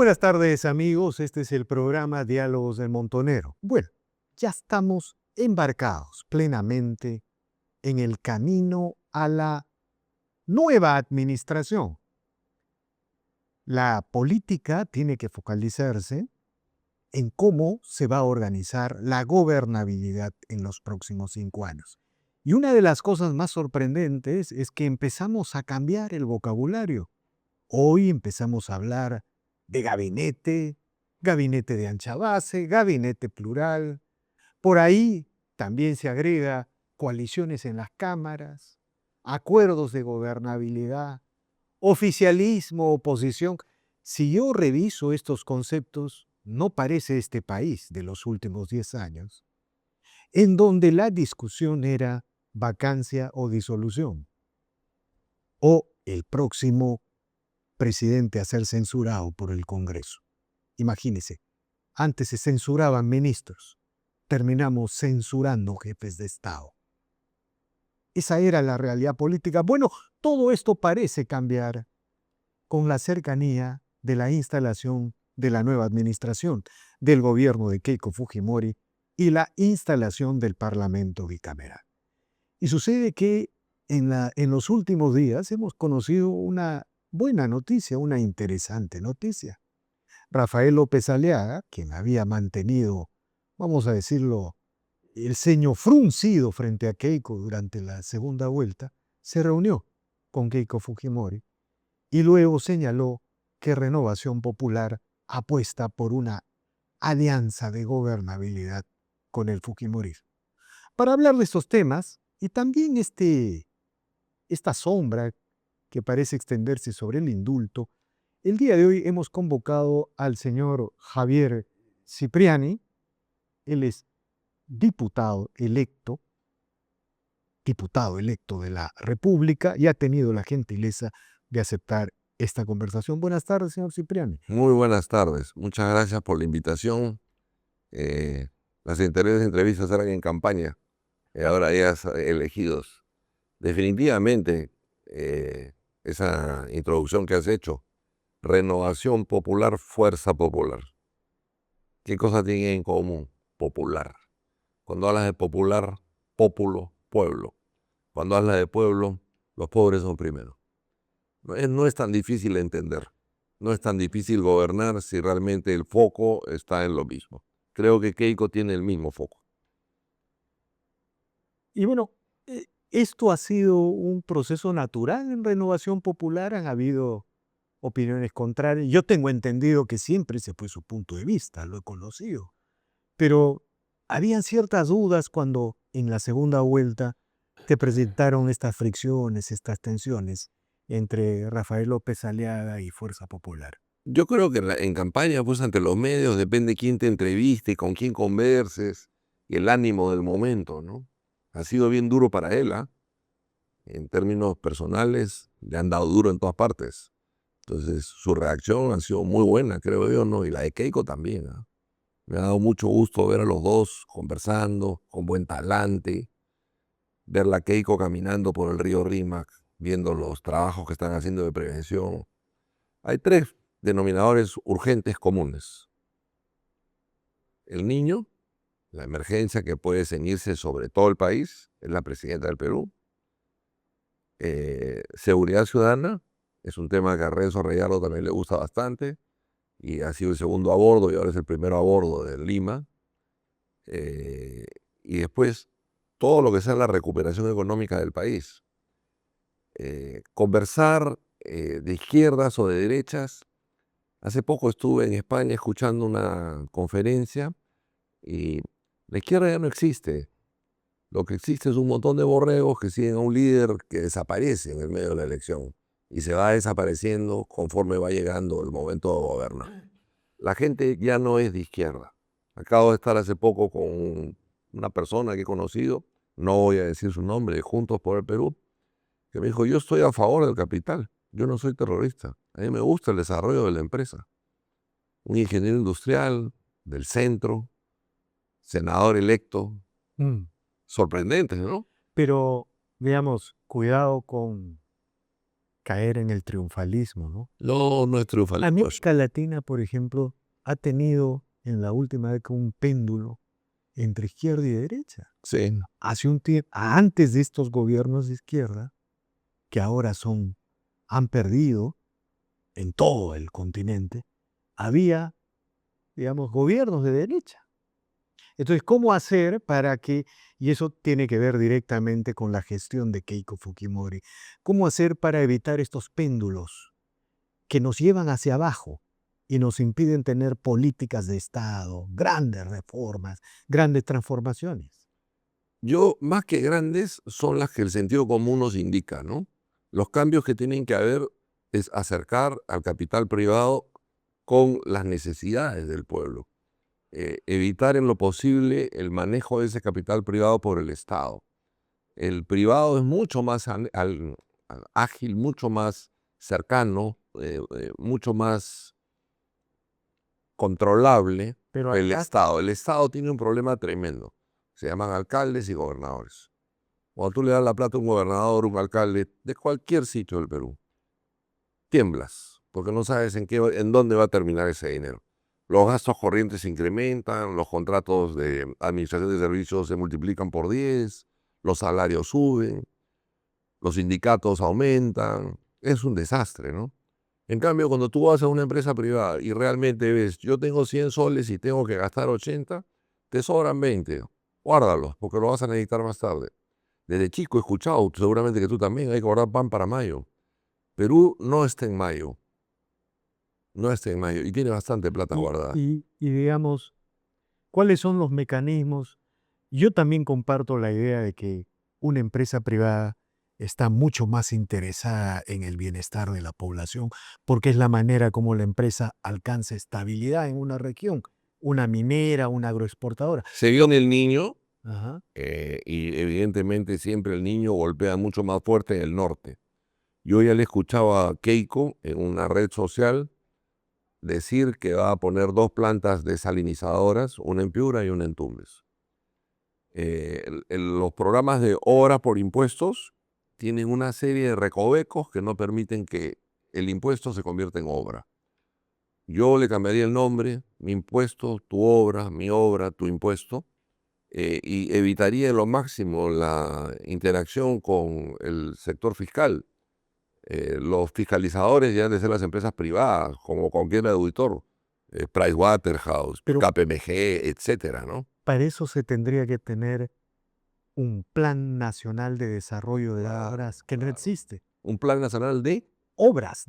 buenas tardes, amigos. Este es el programa Diálogos del Montonero. Bueno, ya estamos embarcados plenamente en el camino a la nueva administración. La política tiene que focalizarse en cómo se va a organizar la gobernabilidad en los próximos 5 años. Y una de las cosas más sorprendentes es que empezamos a cambiar el vocabulario. Hoy empezamos a hablar de gabinete, gabinete de ancha base, gabinete plural. Por ahí también se agrega coaliciones en las cámaras, acuerdos de gobernabilidad, oficialismo, oposición. Si yo reviso estos conceptos, no parece este país de los últimos 10 años, en donde la discusión era vacancia o disolución, o el próximo presidente a ser censurado por el Congreso. Imagínese, antes se censuraban ministros, terminamos censurando jefes de Estado. Esa era la realidad política. Bueno, todo esto parece cambiar con la cercanía de la instalación de la nueva administración, del gobierno de Keiko Fujimori y la instalación del Parlamento bicameral. Y sucede que en los últimos días hemos conocido una buena noticia, una interesante noticia. Rafael López Aliaga, quien había mantenido, vamos a decirlo, el ceño fruncido frente a Keiko durante la segunda vuelta, se reunió con Keiko Fujimori y luego señaló que Renovación Popular apuesta por una alianza de gobernabilidad con el Fujimorismo. Para hablar de estos temas y también esta sombra que parece extenderse sobre el indulto, el día de hoy hemos convocado al señor Javier Cipriani. Él es diputado electo de la República y ha tenido la gentileza de aceptar esta conversación. Buenas tardes, señor Cipriani. Muy buenas tardes. Muchas gracias por la invitación. Las anteriores entrevistas eran en campaña, ahora ya elegidos. Definitivamente, esa introducción que has hecho, Renovación Popular, Fuerza Popular. ¿Qué cosa tienen en común? Popular. Cuando hablas de popular, pópulo, pueblo. Cuando hablas de pueblo, los pobres son primero. No es tan difícil entender. No es tan difícil gobernar si realmente el foco está en lo mismo. Creo que Keiko tiene el mismo foco. Y bueno, esto ha sido un proceso natural en Renovación Popular. Han habido opiniones contrarias. Yo tengo entendido que siempre ese fue su punto de vista, lo he conocido. Pero habían ciertas dudas cuando en la segunda vuelta te presentaron estas fricciones, estas tensiones entre Rafael López Aliaga y Fuerza Popular. Yo creo que en campaña, pues ante los medios, depende quién te entreviste, con quién converses, y el ánimo del momento, ¿no? Ha sido bien duro para él, ¿ah? En términos personales, le han dado duro en todas partes. Entonces, su reacción ha sido muy buena, creo yo, ¿no? Y la de Keiko también, ¿ah? Me ha dado mucho gusto ver a los dos conversando, con buen talante, ver a Keiko caminando por el río Rímac, viendo los trabajos que están haciendo de prevención. Hay tres denominadores urgentes comunes. El niño, la emergencia que puede ceñirse sobre todo el país, es la presidenta del Perú. Seguridad ciudadana, es un tema que a Renzo Reyardo también le gusta bastante, y ha sido el segundo a bordo y ahora es el primero a bordo de Lima. Y después, todo lo que sea la recuperación económica del país. Conversar de izquierdas o de derechas. Hace poco estuve en España escuchando una conferencia y la izquierda ya no existe. Lo que existe es un montón de borregos que siguen a un líder que desaparece en el medio de la elección y se va desapareciendo conforme va llegando el momento de gobernar. La gente ya no es de izquierda. Acabo de estar hace poco con una persona que he conocido, no voy a decir su nombre, de Juntos por el Perú, que me dijo: yo estoy a favor del capital, yo no soy terrorista, a mí me gusta el desarrollo de la empresa. Un ingeniero industrial del centro, senador electo. Sorprendente, ¿no? Pero, veamos, cuidado con caer en el triunfalismo, ¿no? No, no es triunfalismo. América Latina, por ejemplo, ha tenido en la última década un péndulo entre izquierda y derecha. Sí. Hace un tiempo, antes de estos gobiernos de izquierda, que ahora han perdido en todo el continente, había, digamos, gobiernos de derecha. Entonces, ¿cómo hacer para que, y eso tiene que ver directamente con la gestión de Keiko Fujimori, cómo hacer para evitar estos péndulos que nos llevan hacia abajo y nos impiden tener políticas de Estado, grandes reformas, grandes transformaciones? Yo, más que grandes, son las que el sentido común nos indica, ¿no? Los cambios que tienen que haber es acercar al capital privado con las necesidades del pueblo. Evitar en lo posible el manejo de ese capital privado por el Estado. El privado es mucho más ágil, mucho más cercano, mucho más controlable Pero que el acá, Estado. El Estado tiene un problema tremendo. Se llaman alcaldes y gobernadores. Cuando tú le das la plata a un gobernador, un alcalde de cualquier sitio del Perú, tiemblas, porque no sabes en dónde va a terminar ese dinero. Los gastos corrientes se incrementan, los contratos de administración de servicios se multiplican por 10, los salarios suben, los sindicatos aumentan. Es un desastre, ¿no? En cambio, cuando tú vas a una empresa privada y realmente ves, yo tengo 100 soles y tengo que gastar 80, te sobran 20. Guárdalos, porque lo vas a necesitar más tarde. Desde chico he escuchado, seguramente que tú también, hay que guardar pan para mayo. Perú no está en mayo, no está en mayo y tiene bastante plata guardada. y digamos, ¿cuáles son los mecanismos? Yo también comparto la idea de que una empresa privada está mucho más interesada en el bienestar de la población, porque es la manera como la empresa alcanza estabilidad en una región, una minera, una agroexportadora. Se vio en el niño Ajá. y evidentemente siempre el niño golpea mucho más fuerte en el norte. Yo ya le escuchaba a Keiko en una red social decir que va a poner 2 plantas desalinizadoras, una en Piura y una en Tumbes. Los programas de obra por impuestos tienen una serie de recovecos que no permiten que el impuesto se convierta en obra. Yo le cambiaría el nombre, mi impuesto, tu obra, mi obra, tu impuesto, y evitaría en lo máximo la interacción con el sector fiscal. Los fiscalizadores ya han de ser las empresas privadas, como cualquier auditor, Pricewaterhouse, Pero KPMG, etcétera, ¿no? para eso se tendría que tener un plan nacional de desarrollo de Claro, obras que no claro. existe. Un plan nacional de... Obras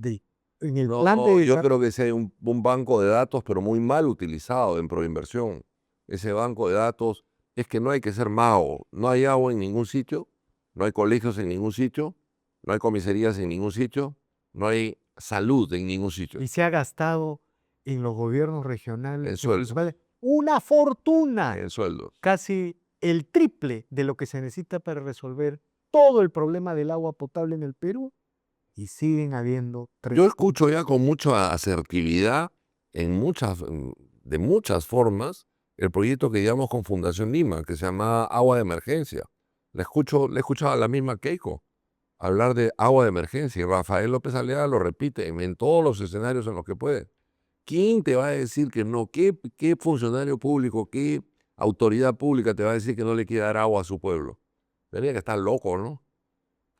en el plan de No, yo desarrollo. creo que sí hay un banco de datos, pero muy mal utilizado en proinversión. Ese banco de datos es que no hay que ser mago. No hay agua en ningún sitio, no hay colegios en ningún sitio, no hay comisarías en ningún sitio, no hay salud en ningún sitio. Y se ha gastado en los gobiernos regionales En y sueldos, municipales una fortuna, en sueldos. casi el triple de lo que se necesita para resolver todo el problema del agua potable en el Perú, y siguen habiendo Yo escucho ya con mucha asertividad, de muchas formas, el proyecto que llevamos con Fundación Lima, que se llama Agua de Emergencia. Le he escuchado a la misma Keiko hablar de agua de emergencia y Rafael López Alea lo repite en todos los escenarios en los que puede. ¿Quién te va a decir que no? ¿Qué funcionario público, qué autoridad pública te va a decir que no le quiere dar agua a su pueblo? Tenía que estar loco, ¿no?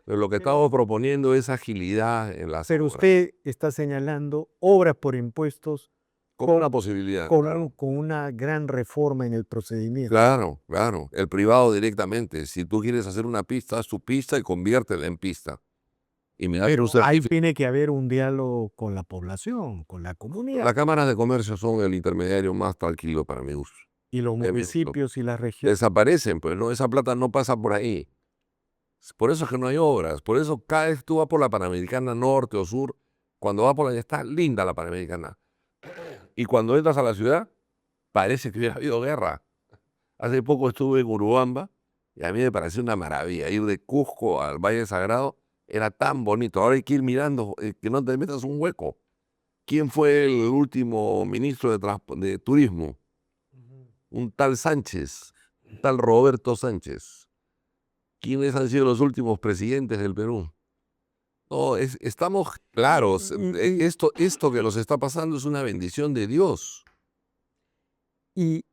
Pero lo que estamos proponiendo es agilidad en las pero obras, usted está señalando obras por impuestos como una posibilidad, claro. con una gran reforma en el procedimiento. Claro, claro. El privado directamente. Si tú quieres hacer una pista, haz tu pista y conviértela en pista. Y me da Pero un ahí certificado. tiene que haber un diálogo con la población, con la comunidad. Las cámaras de comercio son el intermediario más tranquilo para mi gusto. Y los He visto. municipios y las regiones. Desaparecen, pues no, esa plata no pasa por ahí. Por eso es que no hay obras. Por eso cada vez que tú vas por la Panamericana Norte o Sur, cuando vas por allá está linda la Panamericana. Y cuando entras a la ciudad, parece que hubiera habido guerra. Hace poco estuve en Urubamba y a mí me pareció una maravilla. Ir de Cusco al Valle Sagrado era tan bonito. Ahora hay que ir mirando que no te metas un hueco. ¿Quién fue el último ministro de Turismo? Un tal Sánchez, un tal Roberto Sánchez. ¿Quiénes han sido los últimos presidentes del Perú? No, estamos claros. Y, Esto que nos está pasando es una bendición de Dios. y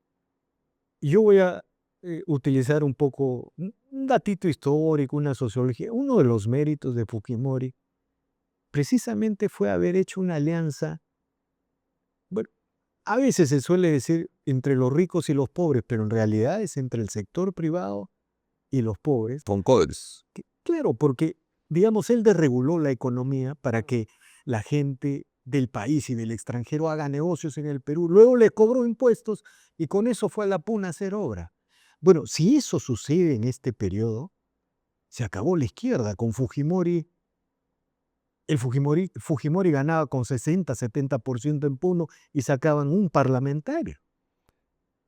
yo voy a utilizar un poco un datito histórico, una sociología. Uno de los méritos de Fujimori precisamente fue haber hecho una alianza. Bueno, a veces se suele decir entre los ricos y los pobres, pero en realidad es entre el sector privado y los pobres. Con codes. Claro, porque, digamos, él desreguló la economía para que la gente del país y del extranjero haga negocios en el Perú. Luego le cobró impuestos y con eso fue a la puna a hacer obra. Bueno, si eso sucede en este periodo, se acabó la izquierda. Con Fujimori, Fujimori ganaba con 60-70% en Puno y sacaban un parlamentario.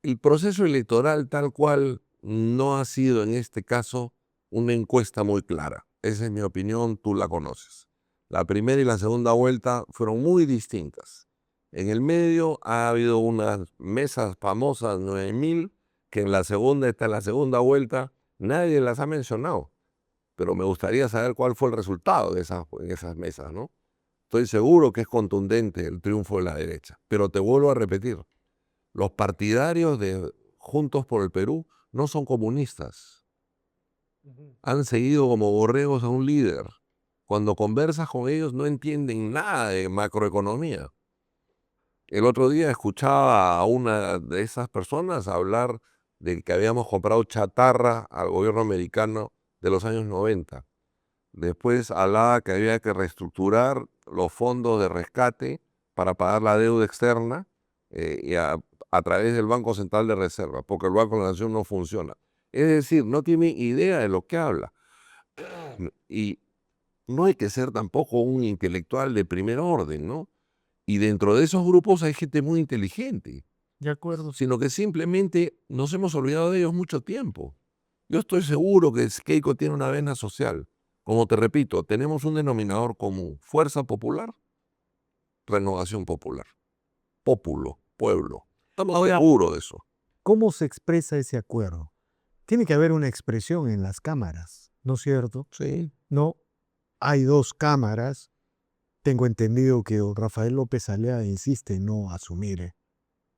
El proceso electoral tal cual no ha sido en este caso una encuesta muy clara. Esa es mi opinión, tú la conoces. La primera y la segunda vuelta fueron muy distintas. En el medio ha habido unas mesas famosas, 9000, que en la segunda, en la segunda vuelta, nadie las ha mencionado. Pero me gustaría saber cuál fue el resultado de en esas mesas, ¿no? Estoy seguro que es contundente el triunfo de la derecha. Pero te vuelvo a repetir, los partidarios de Juntos por el Perú no son comunistas. Han seguido como borregos a un líder. Cuando conversas con ellos no entienden nada de macroeconomía. El otro día escuchaba a una de esas personas hablar de que habíamos comprado chatarra al gobierno americano de los años 90. Después hablaba que había que reestructurar los fondos de rescate para pagar la deuda externa y a través del Banco Central de Reserva, porque el Banco de la Nación no funciona. Es decir, no tiene idea de lo que habla. Y no hay que ser tampoco un intelectual de primer orden, ¿no? Y dentro de esos grupos hay gente muy inteligente, De acuerdo. sino que simplemente nos hemos olvidado de ellos mucho tiempo. Yo estoy seguro que Keiko tiene una vena social. Como te repito, tenemos un denominador común: fuerza popular, renovación popular, pópulo, pueblo. Estamos Ahora, seguros de eso. ¿cómo se expresa ese acuerdo? Tiene que haber una expresión en las cámaras, ¿no es cierto? Sí. No, hay dos cámaras. Tengo entendido que don Rafael López Alea insiste en no asumir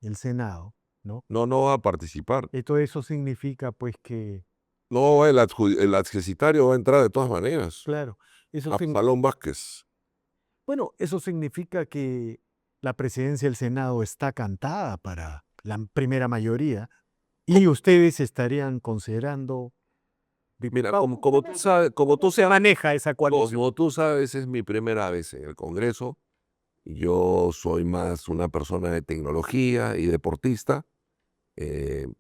el Senado, ¿no? No, no va a participar. Y todo eso significa, pues, que, No, el adjudicatario va a entrar de todas maneras. claro, Absalón Vázquez. bueno, eso significa que la presidencia del Senado está cantada para la primera mayoría y ustedes estarían considerando Mira, diputados. como tú Se sabes, maneja esa coalición. como tú sabes, es mi primera vez en el Congreso. Y yo soy más una persona de tecnología y deportista,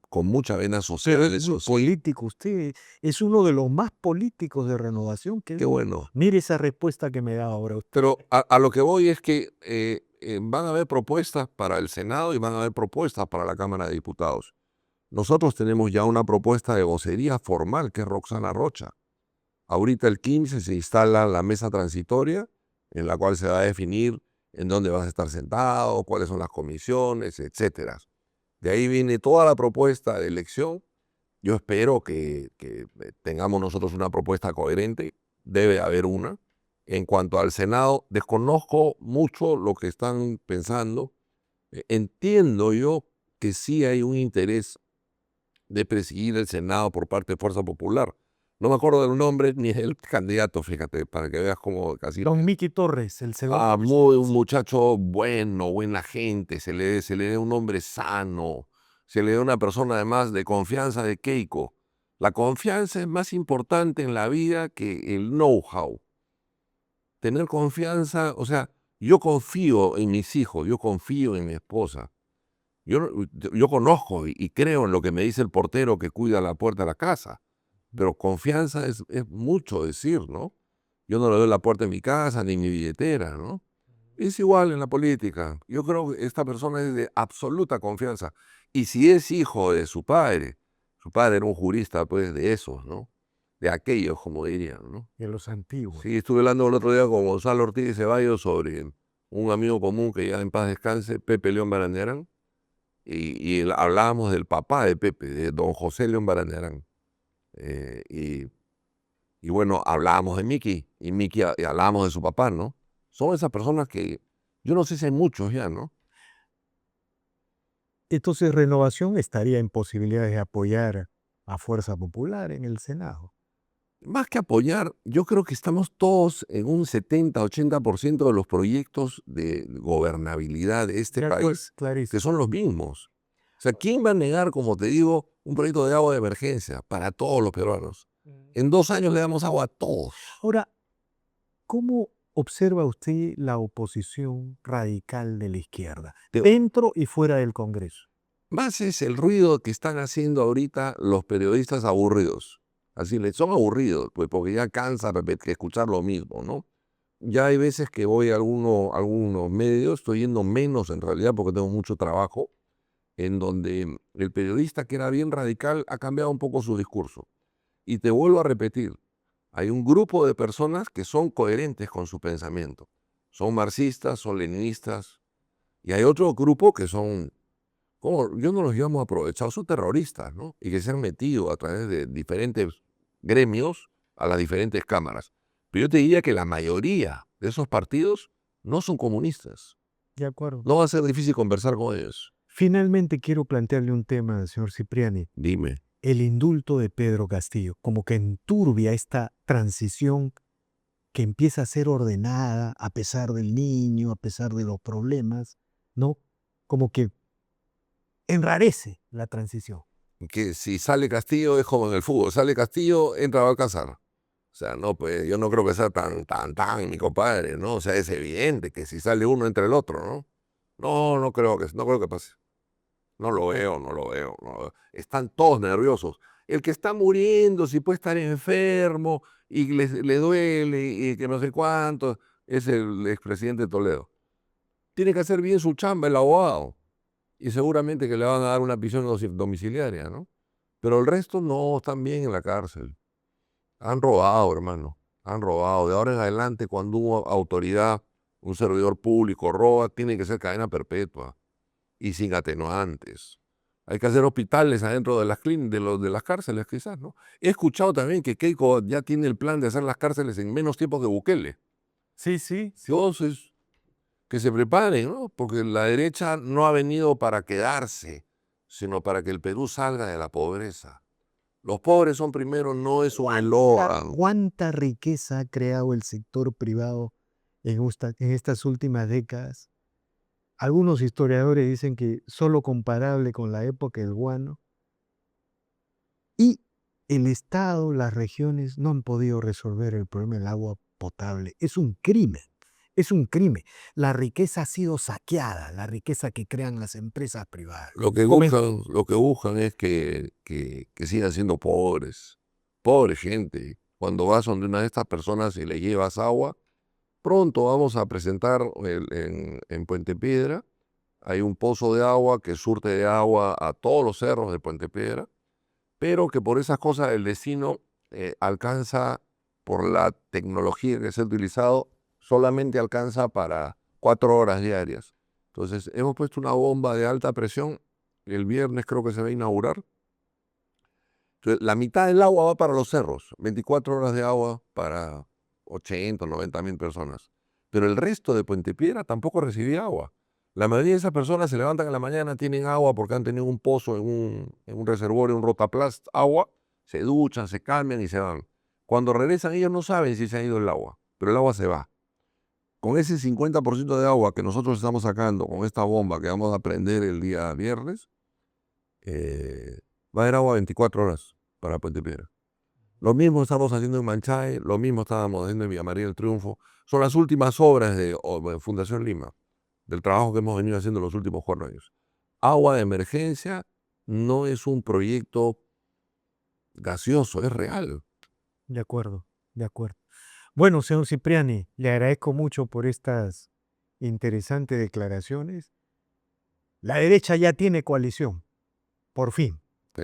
con mucha vena social. Pero es Eso muy sí. político usted, es uno de los más políticos de Renovación que Qué bueno. mire esa respuesta que me da ahora usted. Pero a lo que voy es que van a haber propuestas para el Senado y van a haber propuestas para la Cámara de Diputados. Nosotros tenemos ya una propuesta de vocería formal, que es Roxana Rocha. Ahorita el 15 se instala la mesa transitoria, en la cual se va a definir en dónde vas a estar sentado, cuáles son las comisiones, etcétera. De ahí viene toda la propuesta de elección. Yo espero que tengamos nosotros una propuesta coherente. Debe haber una. En cuanto al Senado, desconozco mucho lo que están pensando. Entiendo yo que sí hay un interés de presidir el Senado por parte de Fuerza Popular. No me acuerdo del nombre ni del candidato, fíjate, para que veas cómo casi... Don Miki Torres, el segundo. Un muchacho bueno, buena gente, se le dé un hombre sano, se le dé una persona además de confianza de Keiko. La confianza es más importante en la vida que el know-how. Tener confianza, o sea, yo confío en mis hijos, yo confío en mi esposa. Yo conozco y creo en lo que me dice el portero que cuida la puerta de la casa, pero confianza es mucho decir, ¿no? Yo no le doy la puerta de mi casa ni mi billetera, ¿no? Es igual en la política. Yo creo que esta persona es de absoluta confianza. Y si es hijo de su padre era un jurista, pues, de esos, ¿no? De aquellos, como dirían, ¿no? De los antiguos. Sí, estuve hablando el otro día con Gonzalo Ortiz de Ceballos sobre un amigo común que ya en paz descanse, Pepe León Barandiarán, y hablábamos del papá de Pepe, de don José León Barandiarán. Y Y bueno, hablábamos de Miki, y Miki y hablábamos de su papá, ¿no? Son esas personas que yo no sé si hay muchos ya, ¿no? Entonces, Renovación estaría en posibilidades de apoyar a Fuerza Popular en el Senado. Más que apoyar, yo creo que estamos todos en un 70-80% de los proyectos de gobernabilidad de este De acuerdo, país, que clarísimo. son los mismos. O sea, ¿quién va a negar, como te digo, un proyecto de agua de emergencia para todos los peruanos? En 2 años le damos agua a todos. Ahora, ¿cómo observa usted la oposición radical de la izquierda, Te- dentro y fuera del Congreso? Más es el ruido que están haciendo ahorita los periodistas aburridos. Así les son aburridos, pues porque ya cansa escuchar lo mismo, ¿no? Ya hay veces que voy a algunos medios, estoy yendo menos en realidad porque tengo mucho trabajo, en donde el periodista que era bien radical ha cambiado un poco su discurso. Y te vuelvo a repetir, hay un grupo de personas que son coherentes con su pensamiento. Son marxistas, son leninistas, y hay otro grupo que son, yo no los llamo aprovechados, son terroristas, ¿no? Y que se han metido a través de diferentes gremios a las diferentes cámaras. Pero yo te diría que la mayoría de esos partidos no son comunistas. De acuerdo. No va a ser difícil conversar con ellos. Finalmente quiero plantearle un tema, señor Cipriani. Dime. El indulto de Pedro Castillo, como que enturbia esta transición que empieza a ser ordenada a pesar del niño, a pesar de los problemas, ¿no? Como que enrarece la transición. Que si sale Castillo es como en el fútbol. Sale Castillo, entra Balcázar. O sea, no, pues yo no creo que sea tan, mi compadre, ¿no? O sea, es evidente que si sale uno, entra el otro, ¿no? No creo que pase. No lo veo, no lo veo. No lo veo. Están todos nerviosos. El que está muriendo, si puede estar enfermo y le duele y que no sé cuánto, es el expresidente Toledo. Tiene que hacer bien su chamba el abogado y seguramente que le van a dar una prisión domiciliaria, ¿no? Pero el resto no, están bien en la cárcel. Han robado, hermano, han robado. De ahora en adelante, cuando una autoridad, un servidor público roba, tiene que ser cadena perpetua y sin atenuantes. Hay que hacer hospitales adentro de las de las cárceles, quizás, ¿no? He escuchado también que Keiko ya tiene el plan de hacer las cárceles en menos tiempo que Bukele. Sí, sí. Entonces, que se preparen, ¿no? Porque la derecha no ha venido para quedarse, sino para que el Perú salga de la pobreza. Los pobres son primero, no es un eslogan. ¿Cuánta riqueza ha creado el sector privado en estas últimas décadas? Algunos historiadores dicen que solo comparable con la época del guano. Y el Estado, las regiones no han podido resolver el problema del agua potable. Es un crimen, es un crimen. La riqueza ha sido saqueada, la riqueza que crean las empresas privadas. Lo que buscan es que sigan siendo pobres. Pobre gente. Cuando vas donde una de estas personas y le llevas agua, pronto vamos a presentar en Puente Piedra. Hay un pozo de agua que surte de agua a todos los cerros de Puente Piedra, pero que por esas cosas el vecino alcanza, por la tecnología que se ha utilizado, solamente alcanza para 4 horas diarias. Entonces, hemos puesto una bomba de alta presión, el viernes creo que se va a inaugurar. Entonces, la mitad del agua va para los cerros, 24 horas de agua para 80 o 90 mil personas. Pero el resto de Puente Piedra tampoco recibía agua. La mayoría de esas personas se levantan en la mañana, tienen agua porque han tenido un pozo en un reservorio, un rotaplast, agua, se duchan, se cambian y se van. Cuando regresan ellos no saben si se ha ido el agua, pero el agua se va. Con ese 50% de agua que nosotros estamos sacando con esta bomba que vamos a prender el día viernes, va a haber agua 24 horas para Puente Piedra. Lo mismo estamos haciendo en Manchay, lo mismo estábamos haciendo en Villa María del Triunfo. Son las últimas obras de Fundación Lima, del trabajo que hemos venido haciendo los últimos 4 años. Agua de emergencia no es un proyecto gaseoso, es real. De acuerdo, de acuerdo. Bueno, señor Cipriani, le agradezco mucho por estas interesantes declaraciones. La derecha ya tiene coalición, por fin,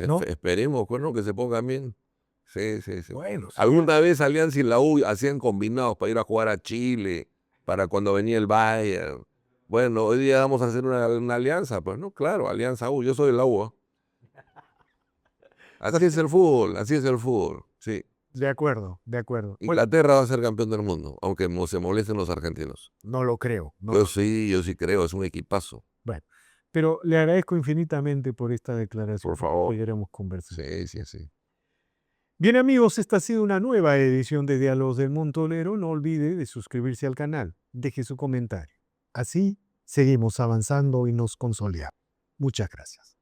¿no? Esperemos, bueno, que se pongan bien. Sí, sí, sí. Bueno, Alguna vez Alianza y la U hacían combinados para ir a jugar a Chile, para cuando venía el Bayern. Bueno, hoy día vamos a hacer una alianza, pues no, claro, Alianza U, yo soy de la U. Así es el fútbol, así es el fútbol, sí. De acuerdo, de acuerdo. Bueno, Inglaterra va a ser campeón del mundo, aunque se molesten los argentinos. no lo creo. No Yo lo- sí, yo sí creo, es un equipazo. Bueno, pero le agradezco infinitamente por esta declaración. Por favor. Seguiremos conversando. Sí, sí, sí. Bien amigos, esta ha sido una nueva edición de Diálogos del Montolero. No olvide de suscribirse al canal. Deje su comentario. Así seguimos avanzando y nos consolidamos. Muchas gracias.